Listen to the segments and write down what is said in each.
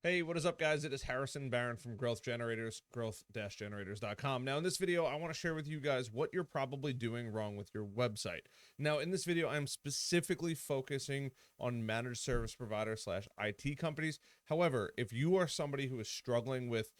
Hey, what is up, guys? It is Harrison Barron from Growth Generators, growth-generators.com. Now, in this video, I want to share with you guys what you're probably doing wrong with your website. Now, in this video, I'm specifically focusing on managed service provider / IT companies. However, if you are somebody who is struggling with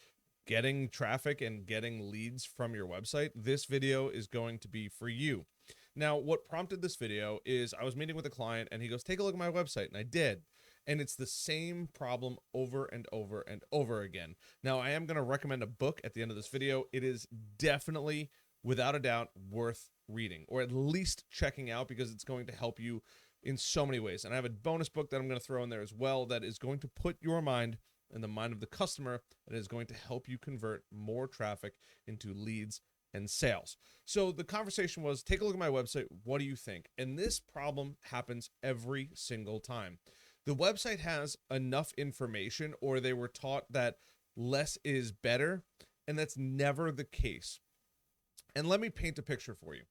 getting traffic and getting leads from your website, this video is going to be for you. Now, what prompted this video is I was meeting with a client and he goes, take a look at my website, and I did. And it's the same problem over and over and over again. Now, I am going to recommend a book at the end of this video. It is definitely, without a doubt, worth reading, or at least checking out, because it's going to help you in so many ways. And I have a bonus book that I'm going to throw in there as well that is going to put your mind in the mind of the customer, that is going to help you convert more traffic into leads and sales. So the conversation was, take a look at my website. What do you think? And this problem happens every single time. The website has enough information, or they were taught that less is better, and that's never the case. And let me paint a picture for you.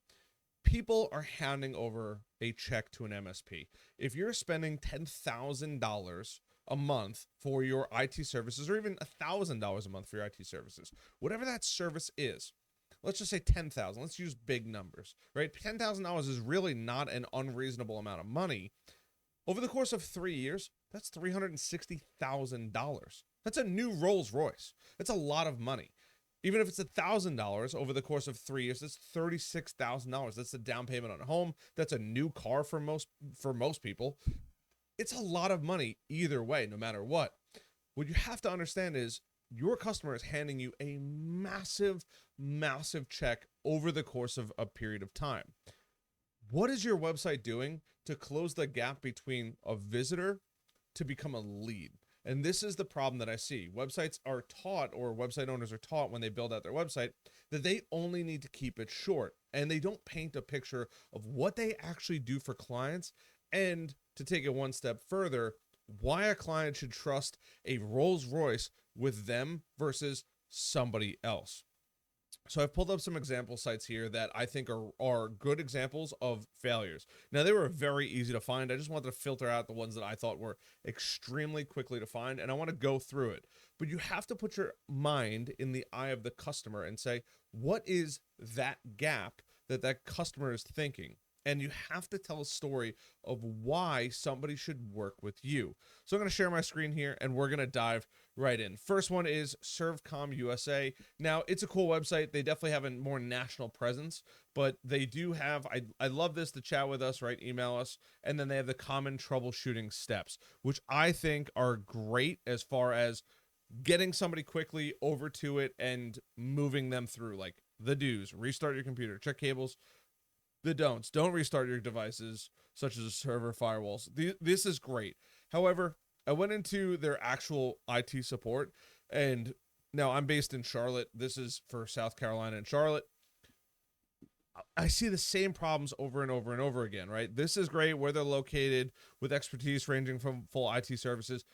People are handing over a check to an MSP. If you're spending $10,000 a month for your IT services, or even $1,000 a month for your IT services, whatever that service is, let's just say 10,000. Let's use big numbers, right? $10,000 is really not an unreasonable amount of money. Over the course of 3 years, that's $360,000. That's a new Rolls Royce. That's a lot of money. Even if it's $1,000 over the course of 3 years, that's $36,000. That's the down payment on a home. That's a new car for most people. It's a lot of money either way, no matter what. What you have to understand is your customer is handing you a massive, massive check over the course of a period of time. What is your website doing to close the gap between a visitor to become a lead? And this is the problem that I see. Websites are taught, or website owners are taught when they build out their website, that they only need to keep it short, and they don't paint a picture of what they actually do for clients. And to take it one step further, why a client should trust a Rolls Royce with them versus somebody else. So I've pulled up some example sites here that I think are good examples of failures. Now, they were very easy to find. I just wanted to filter out the ones that I thought were extremely quickly to find, and I want to go through it. But you have to put your mind in the eye of the customer and say, what is that gap that customer is thinking? And you have to tell a story of why somebody should work with you. So I'm going to share my screen here, and we're going to dive right in. First one is Servcom USA. Now, it's a cool website. They definitely have a more national presence, but they do have, I love this, to chat with us, right? Email us. And then they have the common troubleshooting steps, which I think are great as far as getting somebody quickly over to it and moving them through, like the do's: restart your computer, check cables. The don'ts: don't restart your devices, such as server firewalls. This is great. However, I went into their actual IT support, and now I'm based in Charlotte. This is for South Carolina and Charlotte. I see the same problems over and over and over again, right? This is great where they're located, with expertise ranging from full IT services.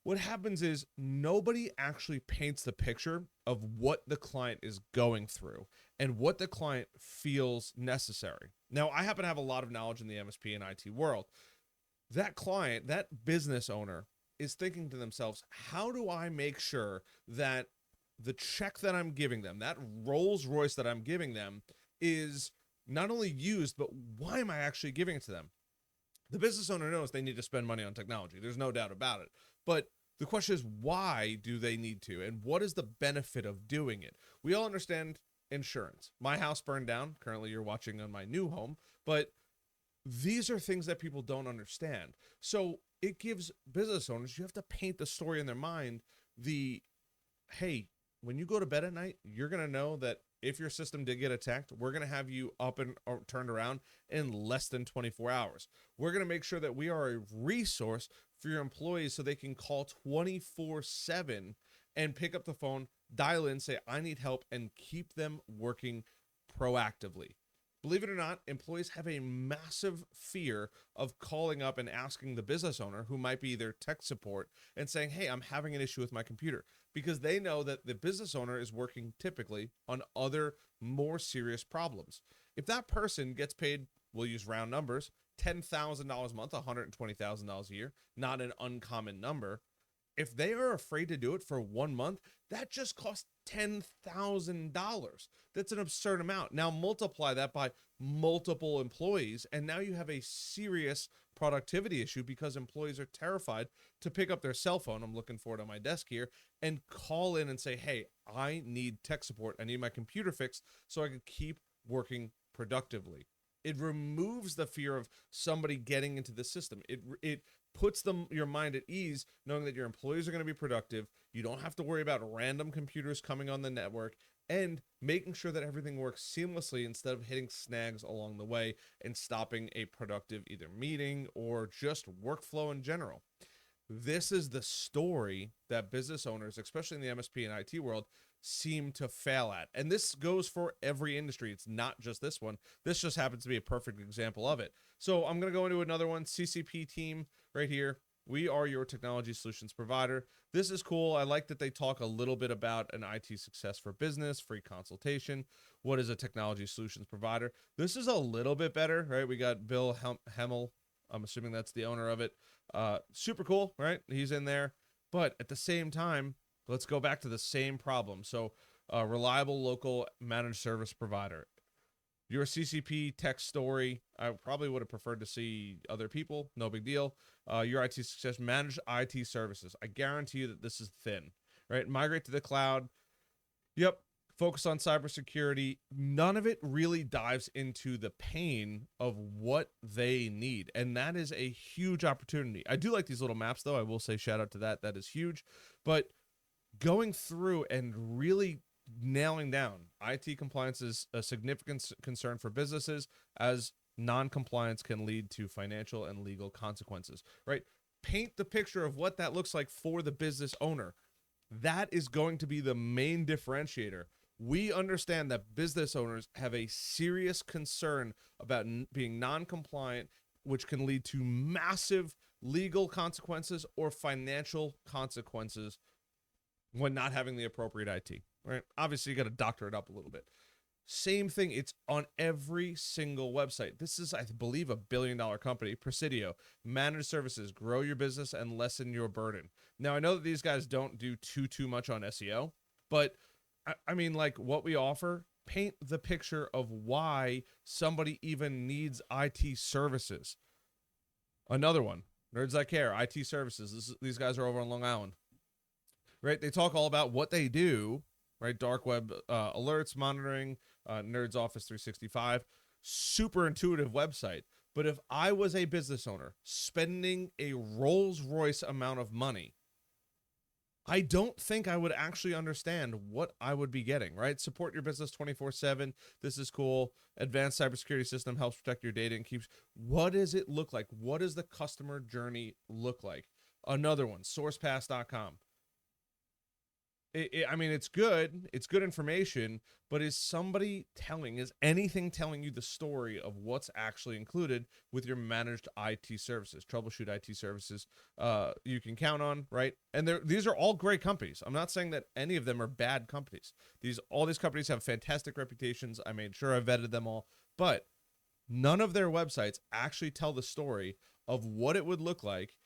What happens is nobody actually paints the picture of what the client is going through and what the client feels necessary. Now, I happen to have a lot of knowledge in the MSP and IT world. That client, that business owner, is thinking to themselves, how do I make sure that the check that I'm giving them, that Rolls Royce that I'm giving them, is not only used, but why am I actually giving it to them? The business owner knows they need to spend money on technology. There's no doubt about it. But the question is, why do they need to? And what is the benefit of doing it? We all understand insurance. My house burned down. Currently, you're watching on my new home. But these are things that people don't understand. So it gives business owners, you have to paint the story in their mind. Hey, when you go to bed at night, you're going to know that if your system did get attacked, we're going to have you up and turned around in less than 24 hours. We're going to make sure that we are a resource for your employees so they can call 24/7 and pick up the phone, dial in, say, I need help, and keep them working proactively. Believe it or not, employees have a massive fear of calling up and asking the business owner, who might be their tech support, and saying, hey, I'm having an issue with my computer, because they know that the business owner is working typically on other more serious problems. If that person gets paid, we'll use round numbers, $10,000 a month, $120,000 a year, not an uncommon number, If they are afraid to do it for 1 month, that just costs $10,000. That's an absurd amount. Now multiply that by multiple employees, and now you have a serious productivity issue because employees are terrified to pick up their cell phone. I'm looking for it on my desk here, and call in and say, hey, I need tech support. I need my computer fixed so I can keep working productively. It removes the fear of somebody getting into the system. It puts your mind at ease knowing that your employees are going to be productive. You don't have to worry about random computers coming on the network, and making sure that everything works seamlessly instead of hitting snags along the way and stopping a productive either meeting or just workflow in general. This is the story that business owners, especially in the MSP and IT world, seem to fail at. And this goes for every industry. It's not just this one. This just happens to be a perfect example of it. So I'm going to go into another one, CCP team right here. We are your technology solutions provider. This is cool. I like that they talk a little bit about an IT success for business, free consultation. What is a technology solutions provider? This is a little bit better, right? We got Bill Hemmel. I'm assuming that's the owner of it. Super cool, right? He's in there. But at the same time, let's go back to the same problem. So reliable local managed service provider. Your CCP tech story, I probably would have preferred to see other people. No big deal. Your IT success, managed IT services. I guarantee you that this is thin, right? Migrate to the cloud. Yep. Focus on cybersecurity. None of it really dives into the pain of what they need. And that is a huge opportunity. I do like these little maps, though. I will say shout out to that. That is huge. But going through and really nailing down IT compliance is a significant concern for businesses, as non-compliance can lead to financial and legal consequences, right? Paint the picture of what that looks like for the business owner. That is going to be the main differentiator. We understand that business owners have a serious concern about being non-compliant, which can lead to massive legal consequences or financial consequences when not having the appropriate IT, right? Obviously, you got to doctor it up a little bit. Same thing. It's on every single website. This is, I believe, $1 billion company, Presidio. Managed services, grow your business and lessen your burden. Now, I know that these guys don't do too much on SEO, but I mean, like, what we offer, paint the picture of why somebody even needs IT services. Another one, Nerds That Care, IT services. These guys are over on Long Island, right? They talk all about what they do, right? Dark web alerts, monitoring, Nerds Office 365, super intuitive website. But if I was a business owner spending a Rolls Royce amount of money, I don't think I would actually understand what I would be getting, right? Support your business 24/7. This is cool. Advanced cybersecurity system helps protect your data and keeps. What does it look like? What does the customer journey look like? Another one, sourcepass.com. I mean, it's good information, but is anything telling you the story of what's actually included with your managed IT services, troubleshoot IT services you can count on, right? And these are all great companies. I'm not saying that any of them are bad companies. All these companies have fantastic reputations. I made sure I vetted them all, but none of their websites actually tell the story of what it would look like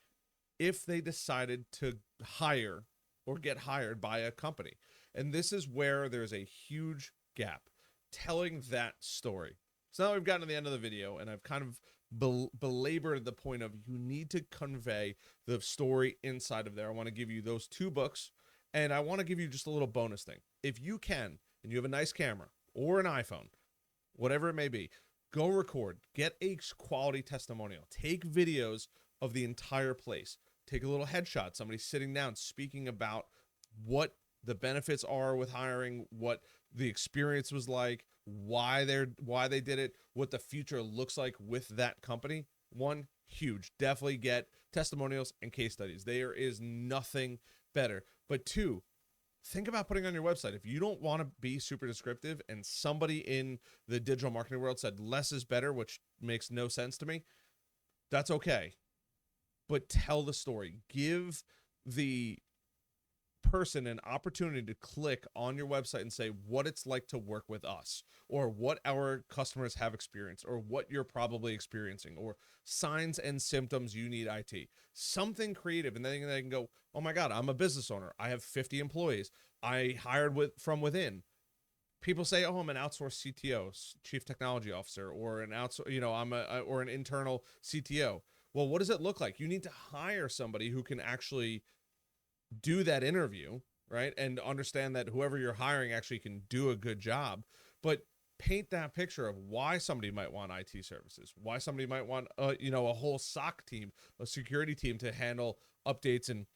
if they decided to hire or get hired by a company. And this is where there's a huge gap, telling that story. So now we've gotten to the end of the video, and I've kind of belabored the point of you need to convey the story inside of there. I want to give you those 2 books, and I want to give you just a little bonus thing. If you can, and you have a nice camera or an iPhone, whatever it may be, go record, get a quality testimonial, take videos of the entire place. Take a little headshot, somebody sitting down speaking about what the benefits are with hiring, what the experience was like, why they did it, what the future looks like with that company. One, huge. Definitely get testimonials and case studies. There is nothing better. But 2, think about putting on your website. If you don't want to be super descriptive and somebody in the digital marketing world said less is better, which makes no sense to me, that's okay. But tell the story. Give the person an opportunity to click on your website and say what it's like to work with us, or what our customers have experienced, or what you're probably experiencing, or signs and symptoms you need IT. Something creative, and then they can go, oh my God, I'm a business owner. I have 50 employees. I hired from within. People say, oh, I'm an outsourced CTO, chief technology officer, or an or an internal CTO. Well, what does it look like? You need to hire somebody who can actually do that interview, right? And understand that whoever you're hiring actually can do a good job. But paint that picture of why somebody might want IT services, why somebody might want a whole SOC team, a security team to handle updates and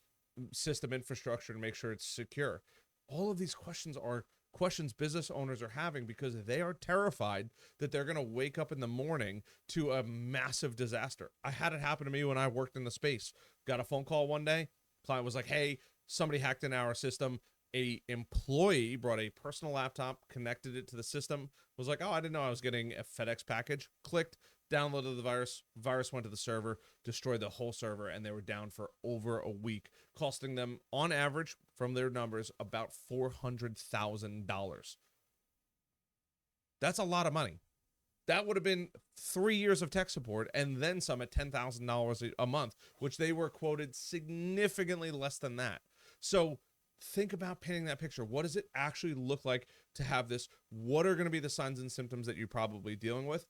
system infrastructure to make sure it's secure. All of these questions are questions business owners are having because they are terrified that they're going to wake up in the morning to a massive disaster. I had it happen to me when I worked in the space. Got a phone call one day. Client was like, hey, somebody hacked in our system. A employee brought a personal laptop, connected it to the system, was like, oh, I didn't know I was getting a FedEx package. Clicked, downloaded the virus went to the server, destroyed the whole server, and they were down for over a week, costing them, on average, from their numbers, about $400,000. That's a lot of money. That would have been 3 years of tech support and then some at $10,000 a month, which they were quoted significantly less than that. So think about painting that picture. What does it actually look like to have this? What are going to be the signs and symptoms that you're probably dealing with?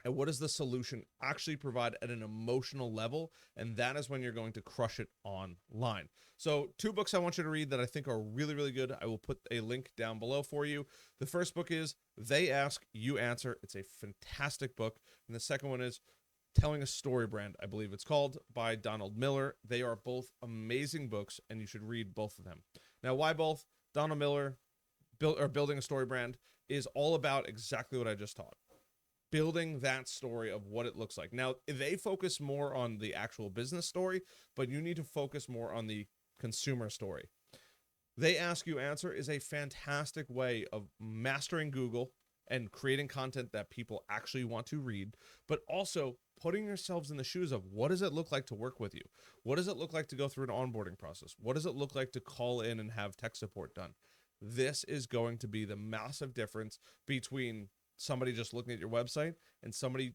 And what does the solution actually provide at an emotional level? And that is when you're going to crush it online. So 2 books I want you to read that I think are really, really good. I will put a link down below for you. The first book is They Ask, You Answer. It's a fantastic book. And the second one is Telling a Story Brand, I believe it's called, by Donald Miller. They are both amazing books, and you should read both of them. Now, why both? Donald Miller, Building a Story Brand, is all about exactly what I just taught. Building that story of what it looks like. Now, they focus more on the actual business story, but you need to focus more on the consumer story. They Ask, You Answer is a fantastic way of mastering Google and creating content that people actually want to read, but also putting yourselves in the shoes of what does it look like to work with you? What does it look like to go through an onboarding process? What does it look like to call in and have tech support done? This is going to be the massive difference between somebody just looking at your website and somebody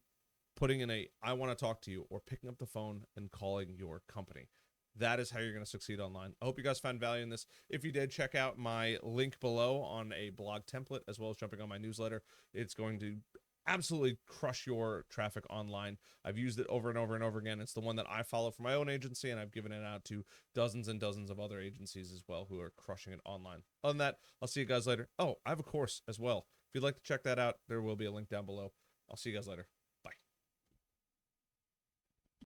putting in a I want to talk to you, or picking up the phone and calling your company. That is how you're going to succeed online. I hope you guys found value in this. If you did, check out my link below on a blog template, as well as jumping on my newsletter. It's going to absolutely crush your traffic online. I've used it over and over and over again. It's the one that I follow for my own agency, and I've given it out to dozens and dozens of other agencies as well who are crushing it online. Other than that, I'll see you guys later. Oh, I have a course as well. If you'd like to check that out, there will be a link down below. I'll see you guys later.